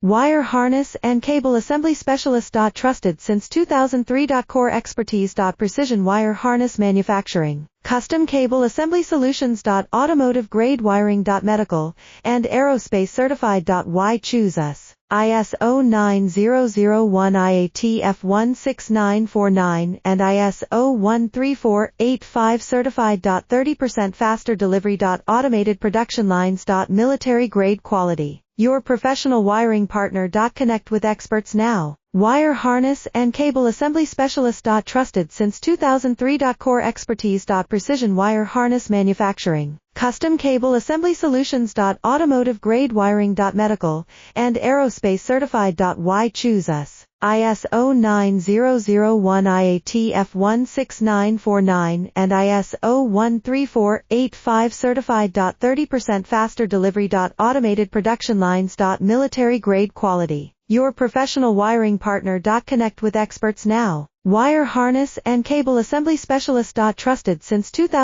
Wire harness and cable assembly specialist. Trusted since 2003. Core expertise. Precision wire harness manufacturing, custom cable assembly solutions. Automotive grade wiring. Medical and aerospace certified. Why choose us? ISO 9001-IATF16949 and ISO 13485 certified. 30% faster delivery. Automated production lines. Military grade quality. Your professional wiring partner. Connect with experts now. Wire harness and cable assembly specialist. Trusted since 2003. Core expertise. Precision wire harness manufacturing, custom cable assembly solutions. Automotive grade wiring. Medical and aerospace certified. Why choose us? ISO 9001-IATF16949 and ISO 13485 certified. 30% faster delivery. Automated production lines. Military grade quality. Your professional wiring partner. Connect with experts now. Wire harness and cable assembly specialist. Trusted since 2000.